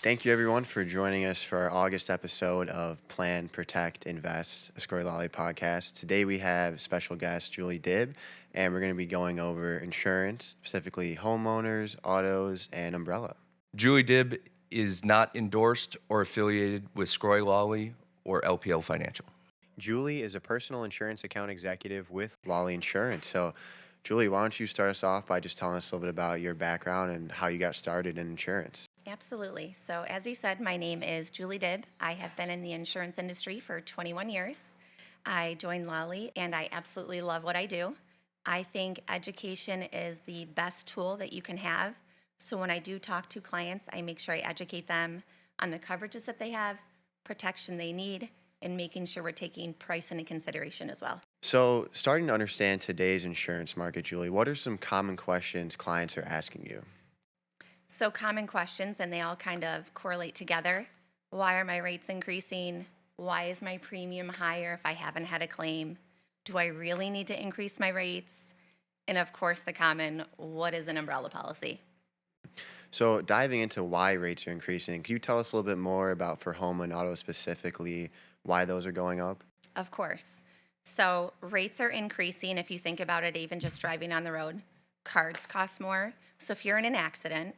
Thank you, everyone, for joining us for our August episode of Plan, Protect, Invest, a Score Lawley podcast. Today we have special guest Julie Dibb, and we're going to be going over insurance, specifically homeowners, autos, and umbrella. Julie Dibb is not endorsed or affiliated with Scroy Lawley or LPL Financial. Julie is a personal insurance account executive with Lawley Insurance. So, Julie, why don't you start us off by just telling us a little bit about your background and how you got started in insurance? Absolutely. So, as you said, my name is Julie Dibb. I have been in the insurance industry for 21 years. I joined Lawley, and I absolutely love what I do. I think education is the best tool that you can have. So, when I do talk to clients, I make sure I educate them on the coverages that they have, protection they need, and making sure we're taking price into consideration as well. So, starting to understand today's insurance market, Julie, what are some common questions clients are asking you? So, common questions, and they all kind of correlate together. Why are my rates increasing? Why is my premium higher if I haven't had a claim? Do I really need to increase my rates? And of course, the common, what is an umbrella policy? So, diving into why rates are increasing, can you tell us a little bit more about for home and auto specifically, why those are going up? Of course. So, rates are increasing if you think about it, even just driving on the road. Cards cost more. So, if you're in an accident,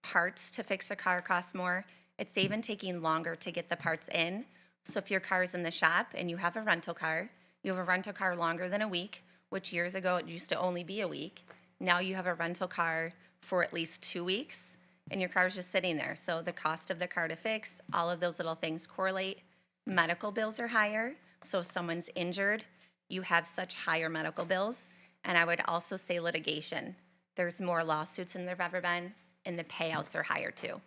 parts to fix a car cost more. It's even taking longer to get the parts in. So if your car is in the shop and you have a rental car, you have a rental car longer than a week, which years ago it used to only be a week. Now you have a rental car for at least 2 weeks and your car's just sitting there. So the cost of the car to fix, all of those little things correlate. Medical bills are higher. So if someone's injured, you have such higher medical bills. And I would also say litigation. There's more lawsuits than there've ever been, and the payouts are higher too.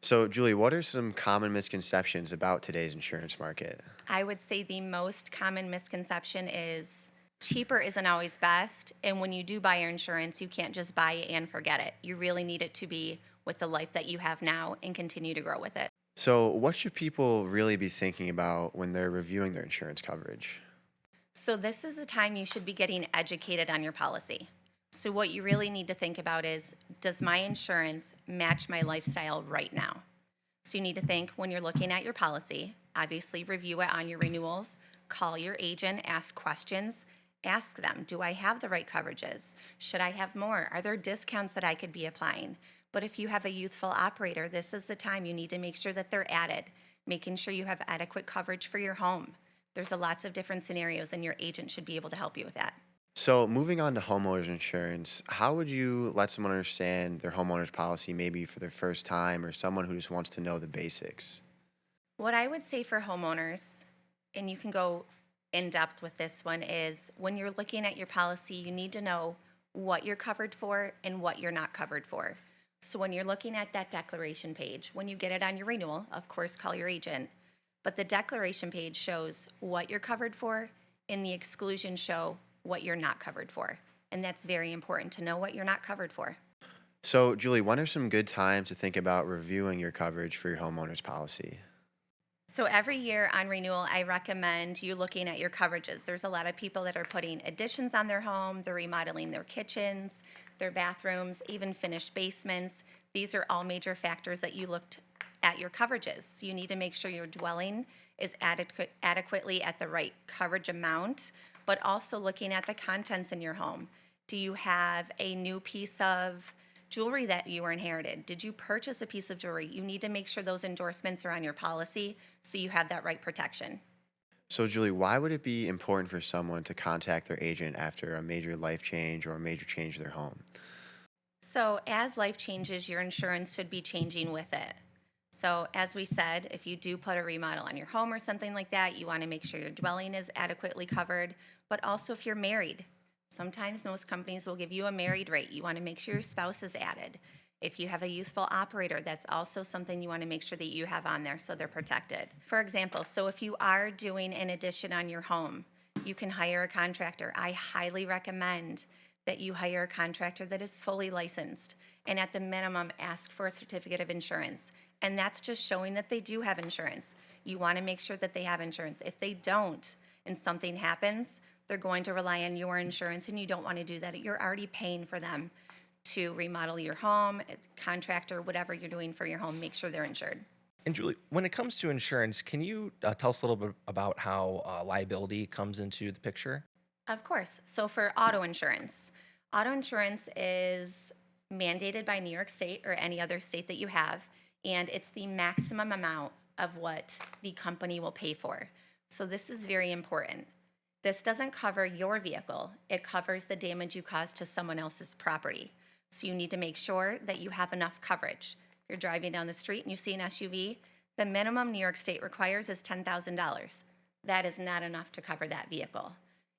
So, Julie, what are some common misconceptions about today's insurance market? I would say the most common misconception is cheaper isn't always best. And when you do buy your insurance, you can't just buy it and forget it. You really need it to be with the life that you have now and continue to grow with it. So, what should people really be thinking about when they're reviewing their insurance coverage? So this is the time you should be getting educated on your policy. So what you really need to think about is, does my insurance match my lifestyle right now? So you need to think when you're looking at your policy, obviously review it on your renewals, call your agent, ask questions, ask them, do I have the right coverages? Should I have more? Are there discounts that I could be applying? But if you have a youthful operator, this is the time you need to make sure that they're added, making sure you have adequate coverage for your home. There's lots of different scenarios and your agent should be able to help you with that. So, moving on to homeowners insurance, how would you let someone understand their homeowners policy maybe for their first time or someone who just wants to know the basics? What I would say for homeowners, and you can go in depth with this one, is when you're looking at your policy, you need to know what you're covered for and what you're not covered for. So when you're looking at that declaration page, when you get it on your renewal, of course, call your agent. But the declaration page shows what you're covered for, and the exclusions show what you're not covered for. And that's very important to know what you're not covered for. So, Julie, when are some good times to think about reviewing your coverage for your homeowners policy? So every year on renewal, I recommend you looking at your coverages. There's a lot of people that are putting additions on their home, they're remodeling their kitchens, their bathrooms, even finished basements. These are all major factors that you looked at your coverages. So you need to make sure your dwelling is adequately at the right coverage amount, but also looking at the contents in your home. Do you have a new piece of jewelry that you were inherited? Did you purchase a piece of jewelry? You need to make sure those endorsements are on your policy so you have that right protection. So, Julie, why would it be important for someone to contact their agent after a major life change or a major change to their home? So as life changes, your insurance should be changing with it. So as we said, if you do put a remodel on your home or something like that, you want to make sure your dwelling is adequately covered. But also if you're married, sometimes most companies will give you a married rate. You want to make sure your spouse is added. If you have a youthful operator, that's also something you want to make sure that you have on there so they're protected. For example, so if you are doing an addition on your home, you can hire a contractor. I highly recommend that you hire a contractor that is fully licensed, and at the minimum, ask for a certificate of insurance. And that's just showing that they do have insurance. You want to make sure that they have insurance. If they don't and something happens, they're going to rely on your insurance, and you don't want to do that. You're already paying for them to remodel your home, contractor, whatever you're doing for your home, make sure they're insured. And Julie, when it comes to insurance, can you tell us a little bit about how liability comes into the picture? Of course. So for auto insurance is mandated by New York State or any other state that you have, and it's the maximum amount of what the company will pay for. So this is very important. This doesn't cover your vehicle. It covers the damage you caused to someone else's property. So you need to make sure that you have enough coverage. If you're driving down the street and you see an SUV, the minimum New York State requires is $10,000. That is not enough to cover that vehicle.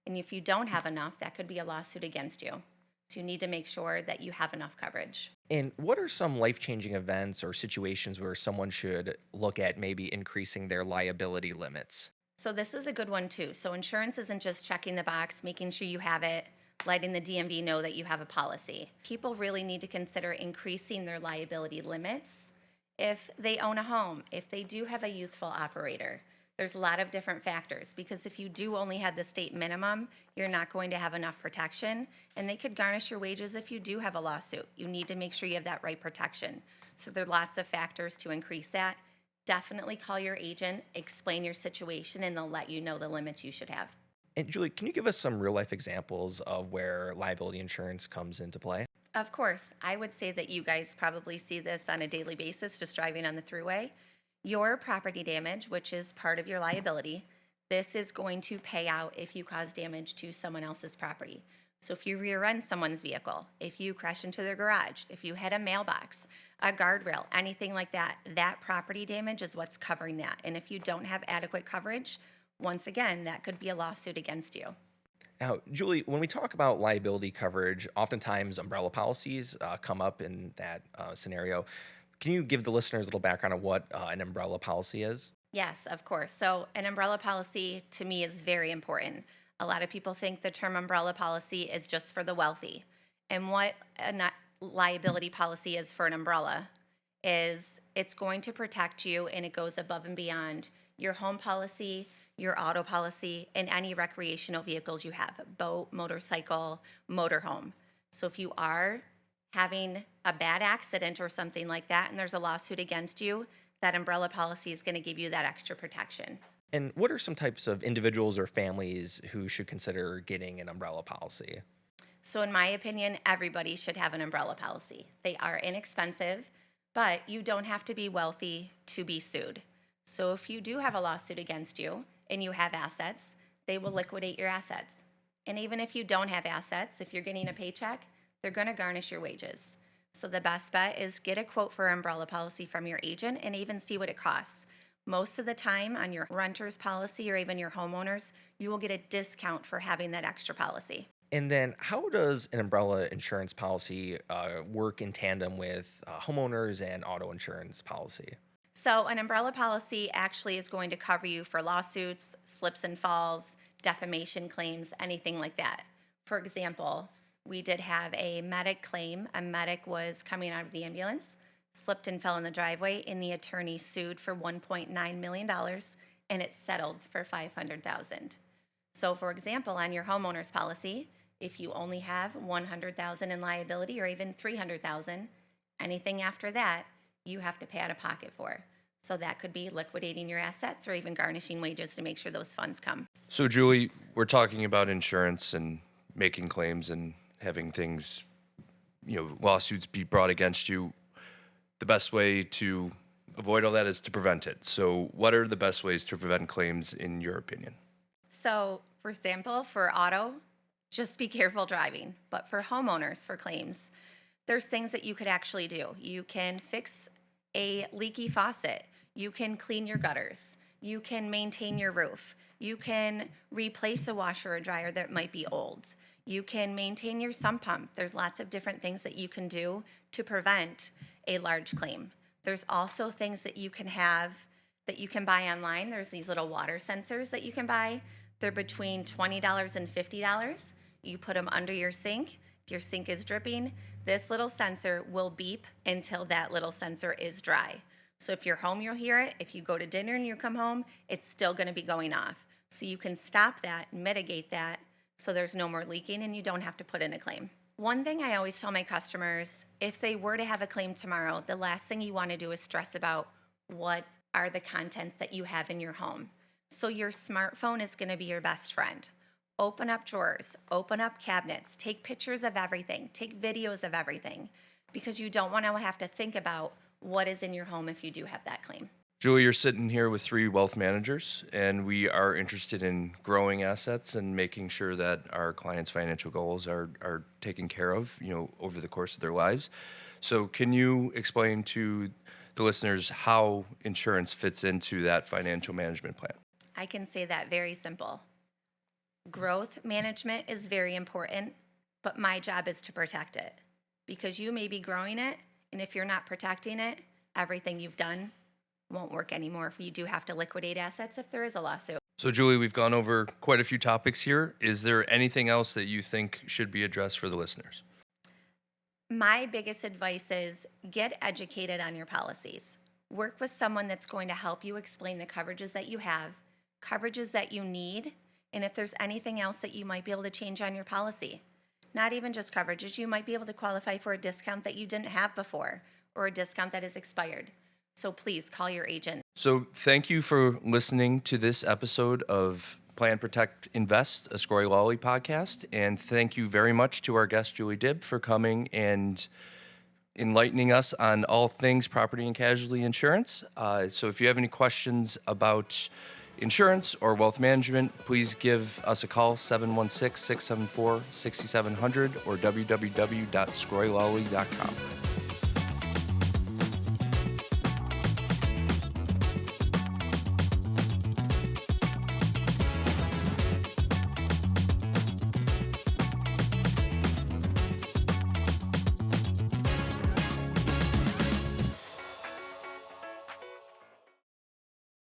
And if you don't have enough, that could be a lawsuit against you. So you need to make sure that you have enough coverage. And what are some life-changing events or situations where someone should look at maybe increasing their liability limits? So this is a good one too. So insurance isn't just checking the box, making sure you have it, letting the DMV know that you have a policy. People really need to consider increasing their liability limits if they own a home, if they do have a youthful operator. There's a lot of different factors because if you do only have the state minimum, you're not going to have enough protection, and they could garnish your wages if you do have a lawsuit. You need to make sure you have that right protection. So there are lots of factors to increase that. Definitely call your agent, explain your situation, and they'll let you know the limits you should have. And Julie, can you give us some real-life examples of where liability insurance comes into play? Of course, I would say that you guys probably see this on a daily basis just driving on the thruway. Your property damage, which is part of your liability, this is going to pay out if you cause damage to someone else's property. So if you rear end someone's vehicle, if you crash into their garage, if you hit a mailbox, a guardrail, anything like that, that property damage is what's covering that. And if you don't have adequate coverage, once again, that could be a lawsuit against you. Now, Julie, when we talk about liability coverage, oftentimes umbrella policies come up in that scenario. Can you give the listeners a little background of what an umbrella policy is? Yes, of course. So an umbrella policy to me is very important. A lot of people think the term umbrella policy is just for the wealthy. And what a liability policy is for an umbrella is it's going to protect you, and it goes above and beyond your home policy, your auto policy, and any recreational vehicles you have, boat, motorcycle, motorhome. So if you are having a bad accident or something like that and there's a lawsuit against you, that umbrella policy is going to give you that extra protection. And what are some types of individuals or families who should consider getting an umbrella policy? So in my opinion, everybody should have an umbrella policy. They are inexpensive, but you don't have to be wealthy to be sued. So if you do have a lawsuit against you and you have assets, they will liquidate your assets. And even if you don't have assets, if you're getting a paycheck, they're going to garnish your wages. So the best bet is get a quote for umbrella policy from your agent and even see what it costs. Most of the time on your renter's policy or even your homeowner's, you will get a discount for having that extra policy. And then how does an umbrella insurance policy work in tandem with homeowners and auto insurance policy? So an umbrella policy actually is going to cover you for lawsuits, slips and falls, defamation claims, anything like that. For example, we did have a medic claim. A medic was coming out of the ambulance, slipped and fell in the driveway, and the attorney sued for $1.9 million, and it settled for $500,000. So for example, on your homeowner's policy, if you only have $100,000 in liability or even $300,000, anything after that, you have to pay out of pocket for. So that could be liquidating your assets or even garnishing wages to make sure those funds come. So, Julie, we're talking about insurance and making claims and having things, lawsuits be brought against you. The best way to avoid all that is to prevent it. So what are the best ways to prevent claims in your opinion? So, for example, for auto, just be careful driving. But for homeowners, for claims, there's things that you could actually do. You can fix a leaky faucet. You can clean your gutters. You can maintain your roof. You can replace a washer or dryer that might be old. You can maintain your sump pump. There's lots of different things that you can do to prevent a large claim. There's also things that you can have that you can buy online. There's these little water sensors that you can buy. They're between $20 and $50. You put them under your sink. If your sink is dripping, this little sensor will beep until that little sensor is dry. So if you're home, you'll hear it. If you go to dinner and you come home, it's still going to be going off. So you can stop that, mitigate that, so there's no more leaking and you don't have to put in a claim. One thing I always tell my customers, if they were to have a claim tomorrow, the last thing you want to do is stress about what are the contents that you have in your home. So your smartphone is going to be your best friend. Open up drawers, open up cabinets, take pictures of everything, take videos of everything, because you don't want to have to think about what is in your home if you do have that claim. Julie, you're sitting here with 3 wealth managers, and we are interested in growing assets and making sure that our clients' financial goals are taken care of, over the course of their lives. So can you explain to the listeners how insurance fits into that financial management plan? I can say that very simple. Growth management is very important, but my job is to protect it, because you may be growing it, and if you're not protecting it, everything you've done won't work anymore if you do have to liquidate assets if there is a lawsuit. So, Julie, we've gone over quite a few topics here. Is there anything else that you think should be addressed for the listeners? My biggest advice is get educated on your policies. Work with someone that's going to help you explain the coverages that you have, coverages that you need, and if there's anything else that you might be able to change on your policy. Not even just coverages, you might be able to qualify for a discount that you didn't have before, or a discount that is expired. So please call your agent. So thank you for listening to this episode of Plan, Protect, Invest, a Scory Lawley podcast. And thank you very much to our guest, Julie Dibb, for coming and enlightening us on all things property and casualty insurance. So if you have any questions about insurance or wealth management, please give us a call, 716-674-6700 or www.scorylawley.com.